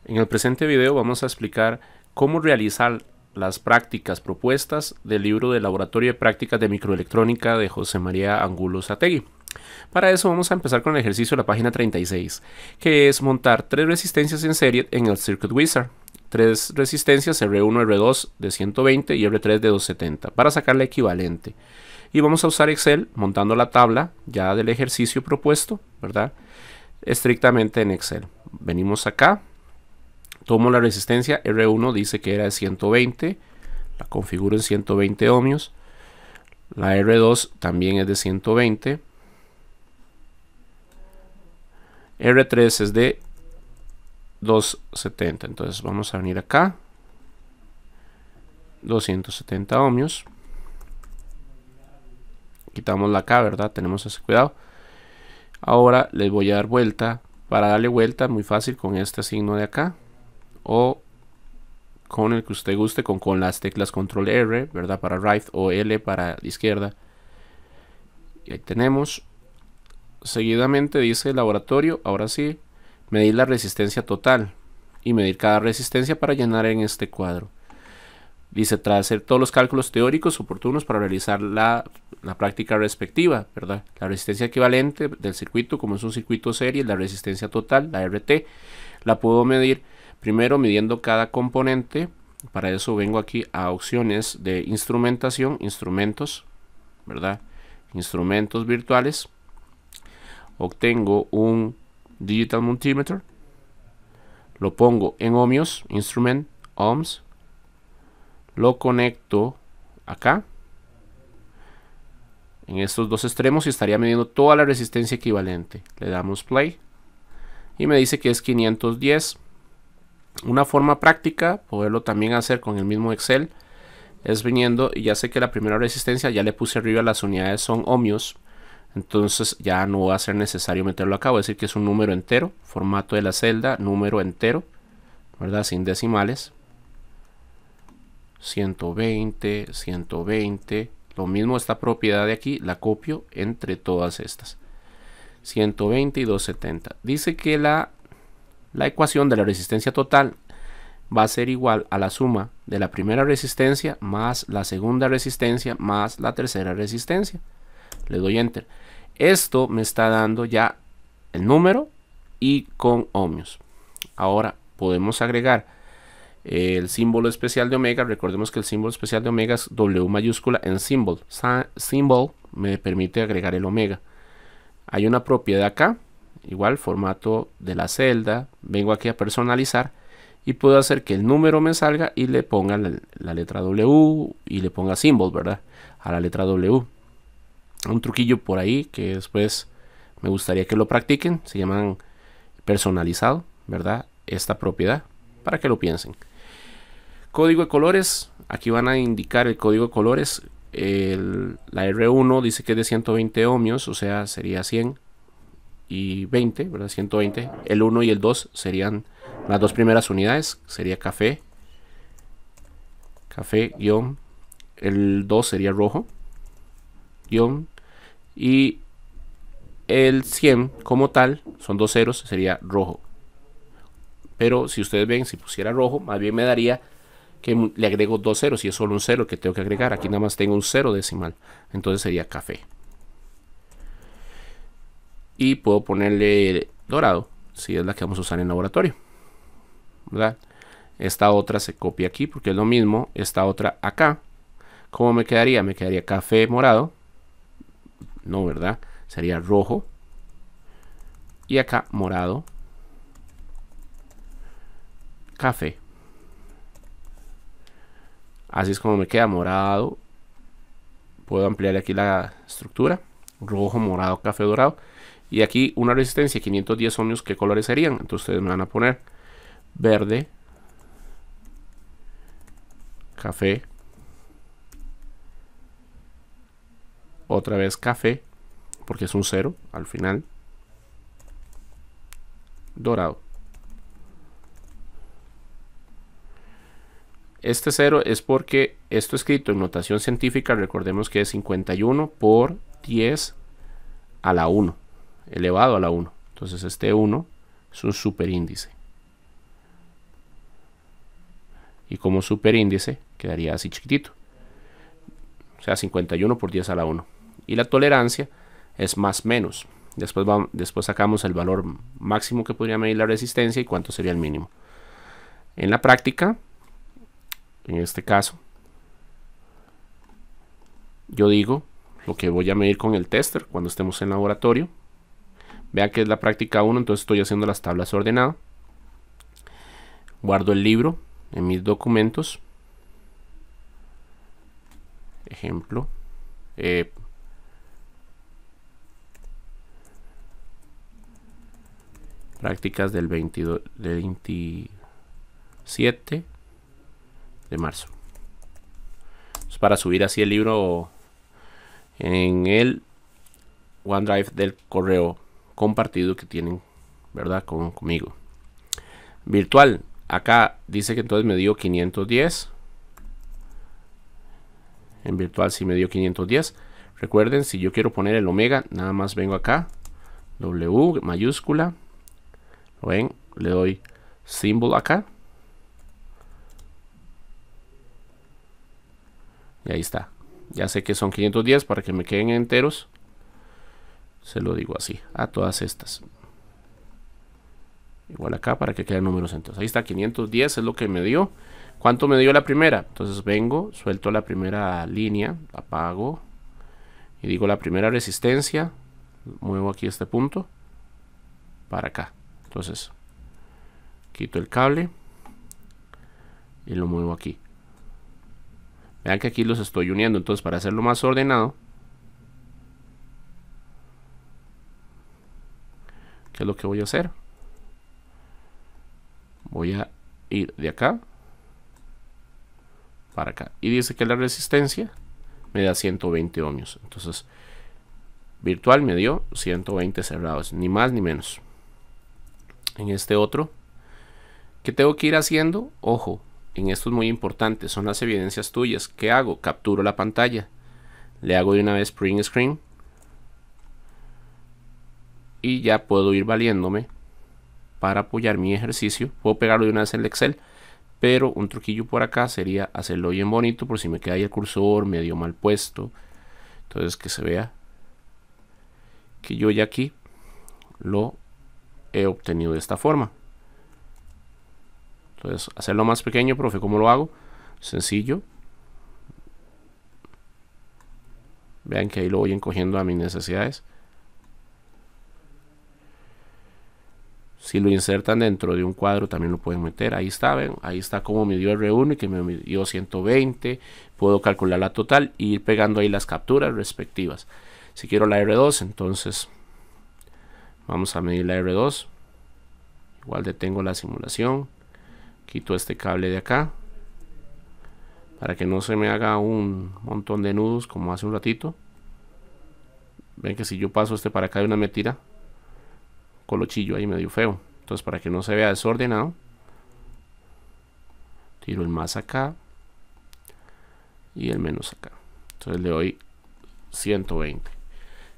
En el presente video vamos a explicar cómo realizar las prácticas propuestas del libro de Laboratorio de Prácticas de Microelectrónica de José María Angulo Sategui. Para eso vamos a empezar con el ejercicio de la página 36, que es montar 3 resistencias en serie en el Circuit Wizard. 3 resistencias R1, R2 de 120 y R3 de 270 para sacar la equivalente. Y vamos a usar Excel montando la tabla ya del ejercicio propuesto, ¿verdad? Estrictamente en Excel. Venimos acá. Tomo la resistencia R1, dice que era de 120, la configuro en 120 ohmios. La R2 también es de 120. R3 es de 270, entonces vamos a venir acá. 270 ohmios. Quitamos la K, ¿verdad? Tenemos ese cuidado. Ahora les voy a dar vuelta. Para darle vuelta, muy fácil con este signo de acá. O con el que usted guste, con las teclas control R, ¿verdad? Para right o L para la izquierda. Y ahí tenemos. Seguidamente dice laboratorio, ahora sí, medir la resistencia total y medir cada resistencia para llenar en este cuadro. Dice, tras hacer todos los cálculos teóricos oportunos para realizar la práctica respectiva, ¿verdad? La resistencia equivalente del circuito, como es un circuito serie, la resistencia total, la RT, la puedo medir primero midiendo cada componente. Para eso vengo aquí a opciones de instrumentación, instrumentos, ¿verdad? Instrumentos virtuales. Obtengo un Digital Multimeter, lo pongo en ohmios, Instrument, Ohms, lo conecto acá, en estos dos extremos y estaría midiendo toda la resistencia equivalente. Le damos Play y me dice que es 510. Una forma práctica, poderlo también hacer con el mismo Excel, es viniendo y ya sé que la primera resistencia ya le puse arriba, las unidades son ohmios. Entonces ya no va a ser necesario meterlo acá, voy a decir que es un número entero, formato de la celda, número entero, ¿verdad? Sin decimales. 120, 120, lo mismo esta propiedad de aquí, la copio entre todas estas. 120 y 270. Dice que la ecuación de la resistencia total va a ser igual a la suma de la primera resistencia más la segunda resistencia más la tercera resistencia. Le doy enter. Esto me está dando ya el número y con ohmios. Ahora podemos agregar el símbolo especial de omega. Recordemos que el símbolo especial de omega es W mayúscula en symbol. Symbol me permite agregar el omega. Hay una propiedad acá, igual formato de la celda. Vengo aquí a personalizar y puedo hacer que el número me salga y le ponga la letra W y le ponga symbol, ¿verdad? A la letra W. Un truquillo por ahí que después me gustaría que lo practiquen, se llaman personalizado, ¿verdad? Esta propiedad, para que lo piensen. Código de colores, aquí van a indicar el código de colores. La R1 dice que es de 120 ohmios, o sea sería 100 y 20, ¿verdad? 120. El 1 y el 2 serían las dos primeras unidades, sería café, guión, el 2 sería rojo, guión, y el 100 como tal son dos ceros, sería rojo. Pero si ustedes ven, si pusiera rojo, más bien me daría que le agrego dos ceros y es solo un cero que tengo que agregar. Aquí nada más tengo un cero decimal, entonces sería café. Y puedo ponerle dorado si es la que vamos a usar en laboratorio, ¿verdad? Esta otra se copia aquí porque es lo mismo. Esta otra acá, ¿cómo me quedaría? Me quedaría café morado. No, ¿verdad? Sería rojo. Y acá morado. Café. Así es como me queda morado. Puedo ampliar aquí la estructura. Rojo, morado, café, dorado. Y aquí una resistencia 510 ohmios. ¿Qué colores serían? Entonces ustedes me van a poner verde, café, otra vez café, porque es un cero al final, dorado. Este 0 es porque esto escrito en notación científica, recordemos que es 51 por 10 a la 1, elevado a la 1. Entonces este 1 es un superíndice. y como superíndice quedaría así chiquitito, o sea 51 por 10 a la 1. Y la tolerancia es más menos. Después sacamos el valor máximo que podría medir la resistencia y cuánto sería el mínimo. En la práctica, en este caso, yo digo lo que voy a medir con el tester cuando estemos en laboratorio. Vean que es la práctica 1, entonces estoy haciendo las tablas ordenadas. Guardo el libro en mis documentos. Ejemplo. Prácticas del 27 de marzo. Es para subir así el libro en el OneDrive del correo compartido que tienen, ¿verdad? Conmigo. Virtual. Acá dice que entonces me dio 510. En virtual sí me dio 510. Recuerden, si yo quiero poner el omega, nada más vengo acá. W mayúscula. ¿Lo ven? Le doy symbol acá. Y ahí está. Ya sé que son 510 para que me queden enteros. Se lo digo así a todas estas. Igual acá para que queden números enteros. Ahí está, 510 es lo que me dio. ¿Cuánto me dio la primera? Entonces vengo, suelto la primera línea, apago y digo la primera resistencia. Muevo aquí este punto para acá. Entonces quito el cable y lo muevo aquí. Vean que aquí los estoy uniendo. Entonces, para hacerlo más ordenado, ¿qué es lo que voy a hacer? Voy a ir de acá para acá. Y dice que la resistencia me da 120 ohmios. Entonces, virtual me dio 120 cerrados, ni más ni menos. En este otro, ¿qué tengo que ir haciendo? Ojo, en esto es muy importante, son las evidencias tuyas. ¿Qué hago? Capturo la pantalla. Le hago de una vez print screen. Y ya puedo ir valiéndome para apoyar mi ejercicio. Puedo pegarlo de una vez en el Excel. Pero un truquillo por acá sería hacerlo bien bonito, por si me queda ahí el cursor medio mal puesto. Entonces que se vea que yo ya aquí lo he obtenido de esta forma. Entonces hacerlo más pequeño, profe, ¿cómo lo hago? Sencillo. Vean que ahí lo voy encogiendo a mis necesidades. Si lo insertan dentro de un cuadro también lo pueden meter. Ahí está, ven, ahí está como me dio R1 y que me dio 120. Puedo calcular la total y ir pegando ahí las capturas respectivas. Si quiero la R2, entonces vamos a medir la R2. Igual detengo la simulación. Quito este cable de acá para que no se me haga un montón de nudos como hace un ratito. Ven que si yo paso este para acá de una metida, colochillo ahí medio feo. Entonces, para que no se vea desordenado, tiro el más acá y el menos acá. Entonces le doy 120.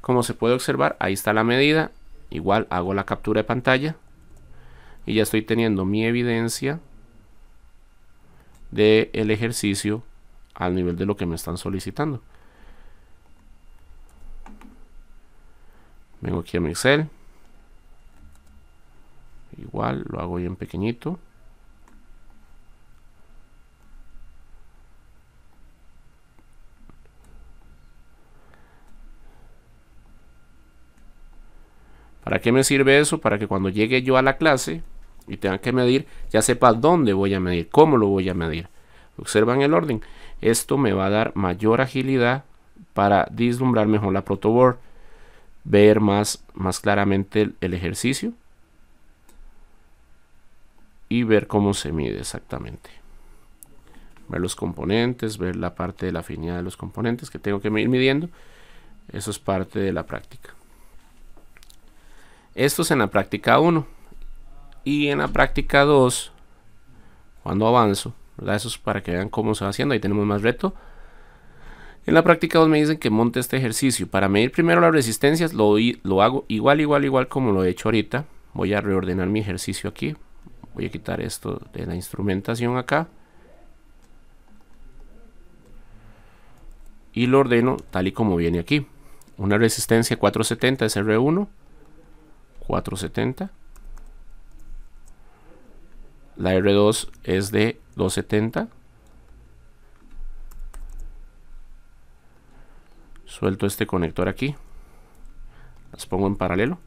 Como se puede observar, ahí está la medida. Igual hago la captura de pantalla y ya estoy teniendo mi evidencia del ejercicio al nivel de lo que me están solicitando. Vengo aquí a mi Excel. Igual lo hago bien pequeñito. ¿Para qué me sirve eso? Para que cuando llegue yo a la clase y tenga que medir, ya sepa dónde voy a medir, cómo lo voy a medir. Observan el orden. Esto me va a dar mayor agilidad para vislumbrar mejor la protoboard, ver más claramente el ejercicio y ver cómo se mide exactamente. Ver los componentes, ver la parte de la afinidad de los componentes que tengo que ir midiendo. Eso es parte de la práctica. Esto es en la práctica 1. Y en la práctica 2, cuando avanzo, ¿verdad? Eso es para que vean cómo se va haciendo. Ahí tenemos más reto. En la práctica 2 me dicen que monte este ejercicio. Para medir primero las resistencias lo hago igual como lo he hecho ahorita. Voy a reordenar mi ejercicio aquí. Voy a quitar esto de la instrumentación acá. y lo ordeno tal y como viene aquí. Una resistencia 470 es R1, 470. La R2 es de 270. Suelto este conector aquí. Las pongo en paralelo.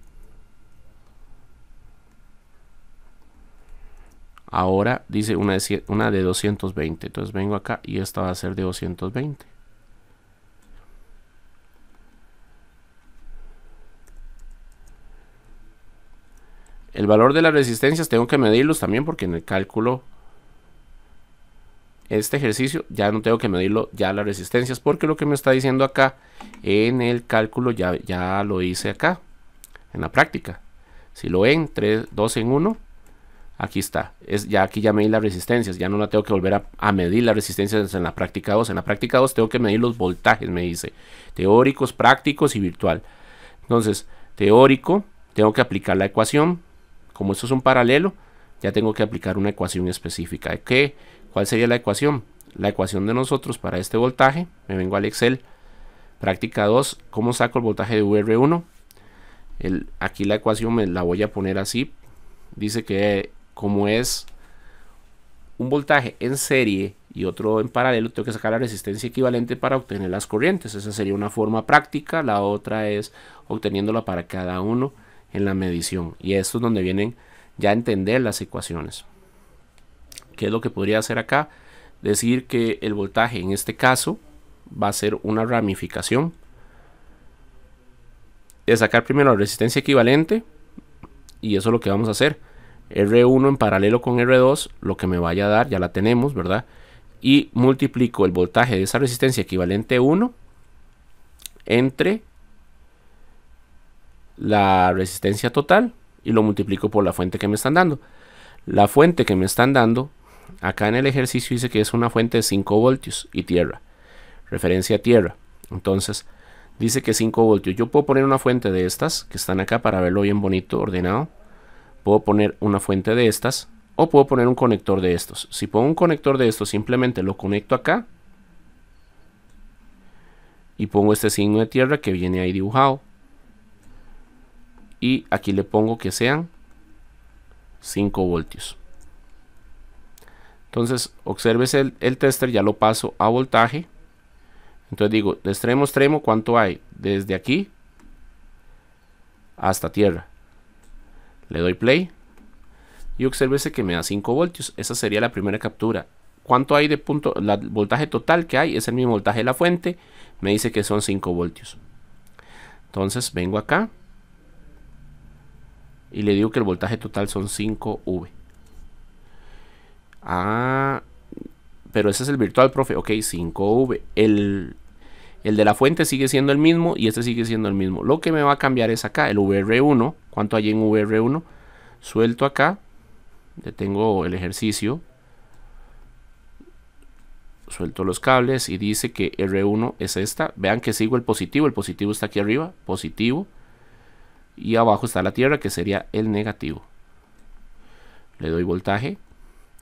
Ahora dice una de 220. Entonces vengo acá y esta va a ser de 220. El valor de las resistencias tengo que medirlos también porque en el cálculo, este ejercicio, ya no tengo que medirlo ya las resistencias porque lo que me está diciendo acá en el cálculo ya lo hice acá en la práctica. Si lo ven, 2 en 1, aquí está. Aquí ya medí las resistencias, ya no la tengo que volver a medir las resistencias en la práctica 2. En la práctica 2 tengo que medir los voltajes, me dice. Teóricos, prácticos y virtual. Entonces, teórico, tengo que aplicar la ecuación. Como esto es un paralelo, ya tengo que aplicar una ecuación específica. ¿Cuál sería la ecuación? La ecuación de nosotros para este voltaje, me vengo al Excel, práctica 2, ¿cómo saco el voltaje de VR1? Aquí la ecuación me la voy a poner así. Dice que como es un voltaje en serie y otro en paralelo, tengo que sacar la resistencia equivalente para obtener las corrientes. Esa sería una forma práctica. La otra es obteniéndola para cada uno en la medición, y esto es donde vienen ya a entender las ecuaciones. ¿Qué es lo que podría hacer acá? Decir que el voltaje en este caso va a ser una ramificación de sacar primero la resistencia equivalente, y eso es lo que vamos a hacer. R1 en paralelo con R2, lo que me vaya a dar, ya la tenemos, ¿verdad? Y multiplico el voltaje de esa resistencia equivalente 1 entre la resistencia total y lo multiplico por la fuente que me están dando. La fuente que me están dando acá en el ejercicio dice que es una fuente de 5 voltios y tierra, referencia a tierra. Entonces dice que 5 voltios. Yo puedo poner una fuente de estas que están acá para verlo bien bonito, ordenado. Puedo poner una fuente de estas o puedo poner un conector de estos. Si pongo un conector de estos, simplemente lo conecto acá y pongo este signo de tierra que viene ahí dibujado. Y aquí le pongo que sean 5 voltios. Entonces, obsérvese el tester, ya lo paso a voltaje. Entonces digo, de extremo a extremo, ¿cuánto hay? Desde aquí hasta tierra. Le doy play y obsérvese que me da 5 voltios. Esa sería la primera captura. ¿Cuánto hay de punto? El voltaje total que hay es el mismo voltaje de la fuente. Me dice que son 5 voltios. Entonces vengo acá y le digo que el voltaje total son 5V. Pero ese es el virtual, profe. Ok, 5V. El de la fuente sigue siendo el mismo y este sigue siendo el mismo. Lo que me va a cambiar es acá, el VR1. ¿Cuánto hay en VR1? Suelto acá. Detengo el ejercicio. Suelto los cables y dice que R1 es esta. Vean que sigo el positivo. El positivo está aquí arriba. Positivo. Y abajo está la tierra, que sería el negativo. Le doy voltaje.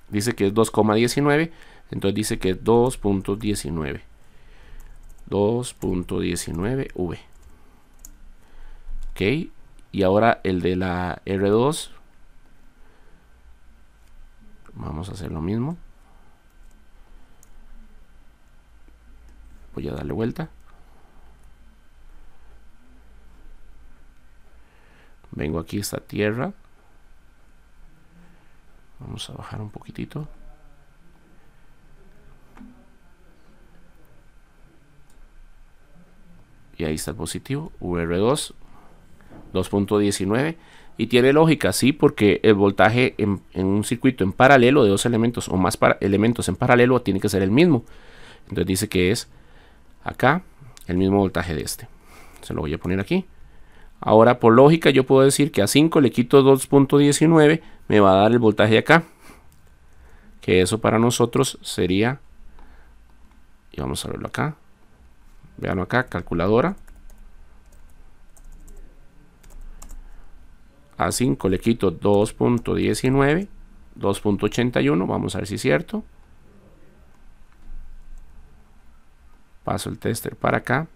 Dice que es 2,19. Entonces dice que es 2.19. 2.19 V. Ok. Y ahora el de la R2. Vamos a hacer lo mismo. Voy a darle vuelta. Vengo aquí a esta tierra. Vamos a bajar un poquitito. Y ahí está el positivo. VR2. 2.19. Y tiene lógica, sí, porque el voltaje en un circuito en paralelo de dos elementos o más elementos en paralelo tiene que ser el mismo. Entonces dice que es acá el mismo voltaje de este. Se lo voy a poner aquí. Ahora, por lógica, yo puedo decir que a 5 le quito 2.19, me va a dar el voltaje de acá. Que eso para nosotros sería, y vamos a verlo acá. Véanlo acá, calculadora. A 5 le quito 2.19, 2.81, vamos a ver si es cierto. Paso el tester para acá.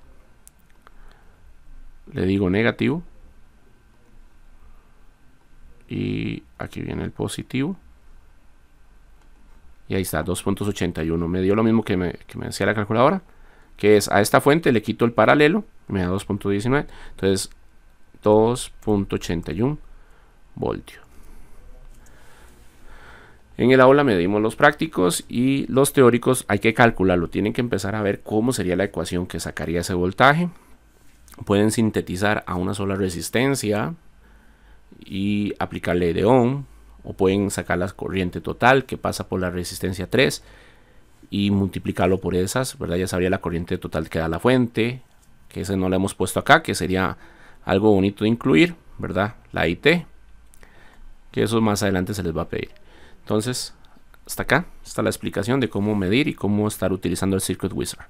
Le digo negativo. Y aquí viene el positivo. Y ahí está, 2.81. Me dio lo mismo que me decía la calculadora, que es a esta fuente le quito el paralelo, me da 2.19. Entonces 2.81 voltios. En el aula medimos los prácticos y los teóricos hay que calcularlo. Tienen que empezar a ver cómo sería la ecuación que sacaría ese voltaje. Pueden sintetizar a una sola resistencia y aplicarle de ohm, o pueden sacar la corriente total que pasa por la resistencia 3 y multiplicarlo por esas, ¿verdad? Ya sabría la corriente total que da la fuente, que ese no lo hemos puesto acá, que sería algo bonito de incluir, ¿verdad? La IT, que eso más adelante se les va a pedir. Entonces, hasta acá está la explicación de cómo medir y cómo estar utilizando el Circuit Wizard.